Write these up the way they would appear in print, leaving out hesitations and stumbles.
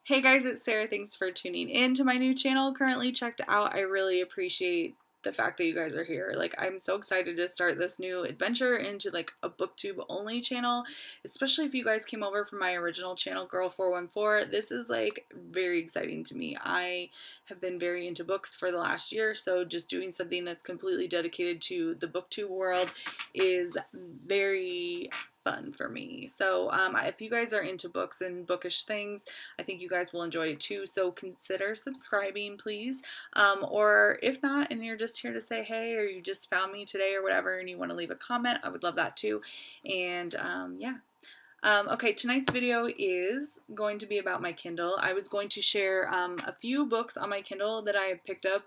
Hey guys, it's Sarah. Thanks for tuning in to my new channel, currently checked out. I really appreciate the fact that you guys are here. I'm so excited to start this new adventure into a booktube only channel, especially if you guys came over from my original channel, Girl 414. This is very exciting to me. I have been very into books for the last year, so just doing something that's completely dedicated to the booktube world is very fun for me. So if you guys are into books and bookish things, I think you guys will enjoy it too. So consider subscribing, please. Or if not, and you're just here to say hey, or you just found me today or whatever, and you want to leave a comment, I would love that too. And yeah. Okay, tonight's video is going to be about my Kindle. I was going to share a few books on my Kindle that I have picked up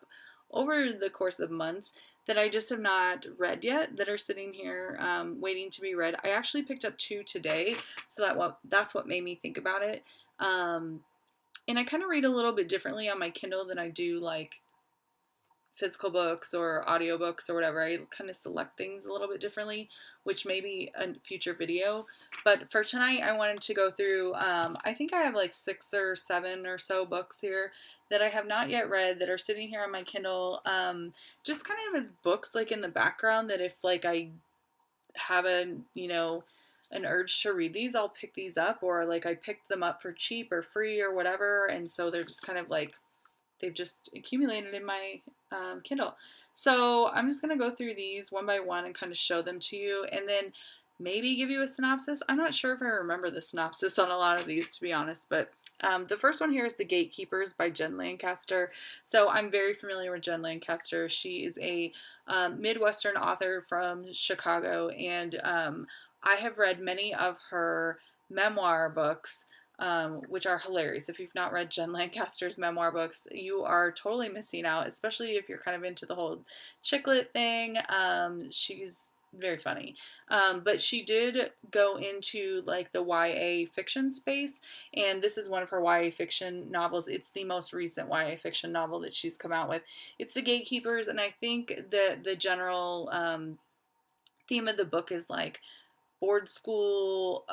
over the course of months that I just have not read yet, that are sitting here waiting to be read. I actually picked up two today, so that's what made me think about it. And I kind of read a little bit differently on my Kindle than I do physical books or audiobooks or whatever. I kind of select things a little bit differently, which may be a future video. But for tonight, I wanted to go through, I think I have 6 or 7 or so books here that I have not yet read that are sitting here on my Kindle, just kind of as books in the background, that if I have an urge to read these, I'll pick these up, or I picked them up for cheap or free or whatever, and so they're just kind of they've just accumulated in my Kindle. So I'm just going to go through these one by one and kind of show them to you, and then maybe give you a synopsis. I'm not sure if I remember the synopsis on a lot of these, to be honest, but the first one here is The Gatekeepers by Jen Lancaster. So I'm very familiar with Jen Lancaster. She is a Midwestern author from Chicago, and I have read many of her memoir books, which are hilarious. If you've not read Jen Lancaster's memoir books, you are totally missing out, especially if you're kind of into the whole chick lit thing. She's very funny. But she did go into the YA fiction space, and this is one of her YA fiction novels. It's the most recent YA fiction novel that she's come out with. It's The Gatekeepers, and I think that the general theme of the book is board school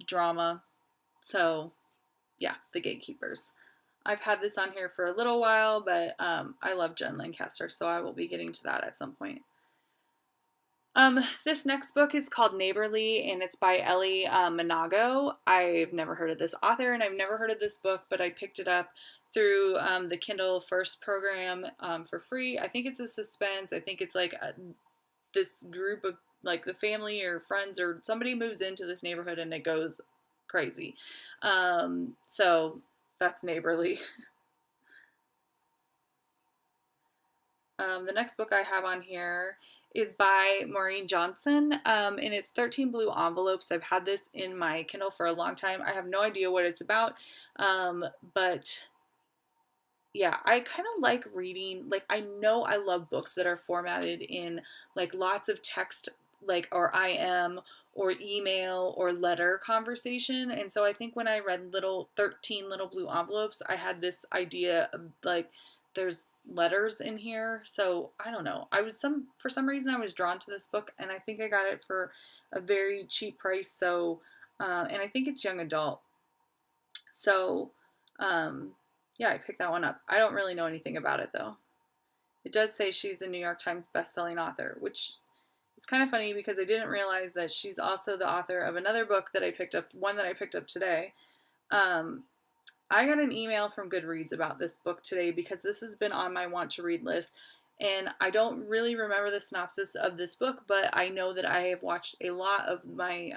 drama. So yeah, The Gatekeepers. I've had this on here for a little while, but I love Jen Lancaster, so I will be getting to that at some point. This next book is called Neighborly, and it's by Ellie Monago. I've never heard of this author, and I've never heard of this book, but I picked it up through the Kindle First program for free. I think it's a suspense. I think it's this group of the family or friends or somebody moves into this neighborhood and it goes crazy. So that's Neighborly. The next book I have on here is by Maureen Johnson, and it's 13 Blue Envelopes. I've had this in my Kindle for a long time. I have no idea what it's about, but yeah, I kind of like reading. I know I love books that are formatted in lots of text, or IM or email or letter conversation. And so I think when I read 13 Little Blue Envelopes, I had this idea of there's letters in here. So I don't know. For some reason I was drawn to this book, and I think I got it for a very cheap price. So and I think it's young adult. So yeah, I picked that one up. I don't really know anything about it though. It does say she's a New York Times bestselling author, which is kind of funny because I didn't realize that she's also the author of another book that I picked up, one that I picked up today. I got an email from Goodreads about this book today because this has been on my want to read list, and I don't really remember the synopsis of this book, but I know that I have watched a lot of my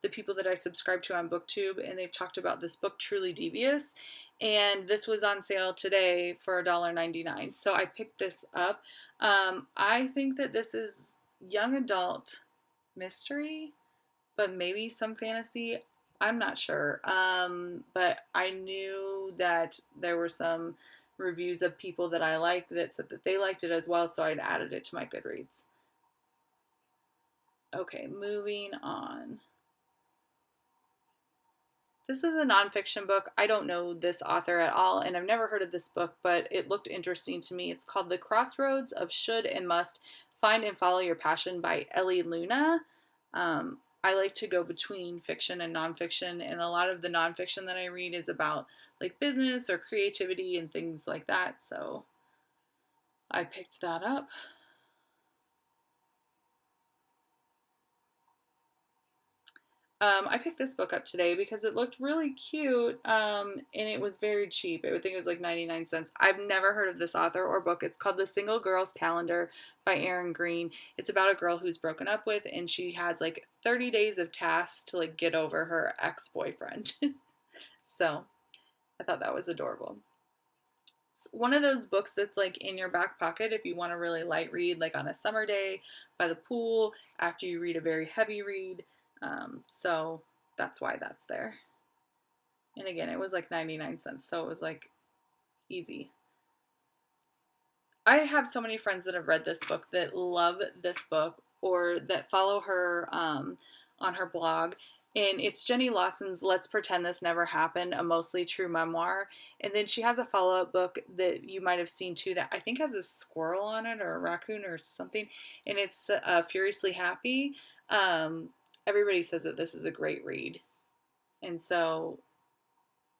the people that I subscribe to on BookTube, and they've talked about this book, Truly Devious, and this was on sale today for $1.99, so I picked this up. I think that this is young adult mystery, but maybe some fantasy. I'm not sure. But I knew that there were some reviews of people that I liked that said that they liked it as well, so I'd added it to my Goodreads. Okay, moving on. This is a nonfiction book. I don't know this author at all, and I've never heard of this book, but it looked interesting to me. It's called The Crossroads of Should and Must: Find and Follow Your Passion by Ellie Luna. I like to go between fiction and nonfiction, and a lot of the nonfiction that I read is about like business or creativity and things like that. So I picked that up. I picked this book up today because it looked really cute, and it was very cheap. I would think it was like 99 cents. I've never heard of this author or book. It's called The Single Girl's Calendar by Erin Green. It's about a girl who's broken up with, and she has like 30 days of tasks to like get over her ex-boyfriend. So I thought that was adorable. It's one of those books that's like in your back pocket if you want to really light read, like on a summer day by the pool after you read a very heavy read. So that's why that's there. And again, it was like 99 cents, so it was like easy. I have so many friends that have read this book that love this book or that follow her on her blog. And it's Jenny Lawson's Let's Pretend This Never Happened, a mostly true memoir. And then she has a follow up book that you might have seen too that I think has a squirrel on it or a raccoon or something. And it's Furiously Happy. Um, Everybody says that this is a great read. And so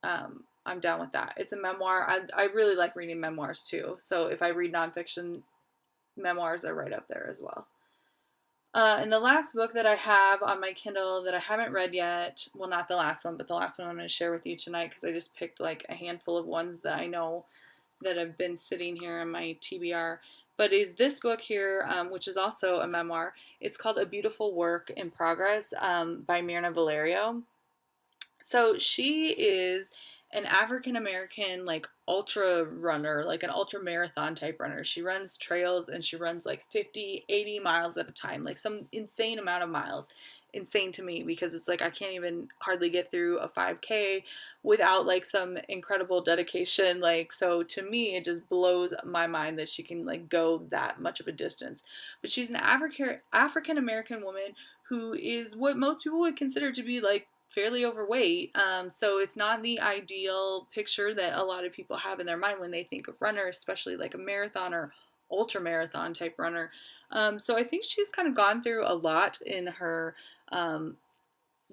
I'm down with that. It's a memoir. I really like reading memoirs too. So if I read nonfiction, memoirs are right up there as well. And the last book that I have on my Kindle that I haven't read yet, well, not the last one, but the last one I'm going to share with you tonight because I just picked like a handful of ones that I know that have been sitting here in my TBR. But is this book here, which is also a memoir. It's called A Beautiful Work in Progress by Myrna Valerio. So she is an African American like ultra runner, like an ultra marathon type runner. She runs trails and she runs like 50, 80 miles at a time, like some insane amount of miles. Insane to me because it's like I can't even hardly get through a 5K without like some incredible dedication. Like, so to me, it just blows my mind that she can like go that much of a distance. But she's an African American woman who is what most people would consider to be like fairly overweight. So it's not the ideal picture that a lot of people have in their mind when they think of runner, especially like a marathon or ultra marathon type runner. So I think she's kind of gone through a lot in her um,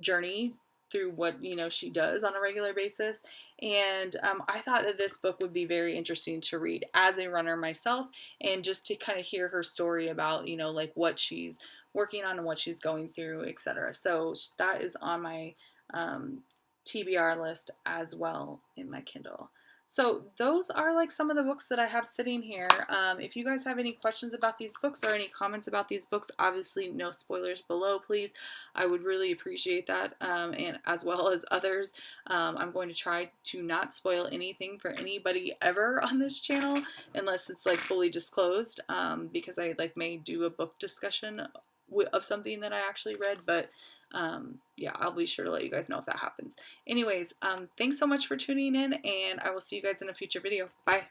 journey through what she does on a regular basis. And I thought that this book would be very interesting to read as a runner myself, and just to kind of hear her story about like what she's working on and what she's going through, etc. So that is on my um, TBR list as well in my Kindle. So those are like some of the books that I have sitting here. If you guys have any questions about these books or any comments about these books, obviously no spoilers below, please. I would really appreciate that, and as well as others. I'm going to try to not spoil anything for anybody ever on this channel unless it's like fully disclosed, because I like may do a book discussion of something that I actually read, but yeah, I'll be sure to let you guys know if that happens. Anyways, thanks so much for tuning in, and I will see you guys in a future video. Bye.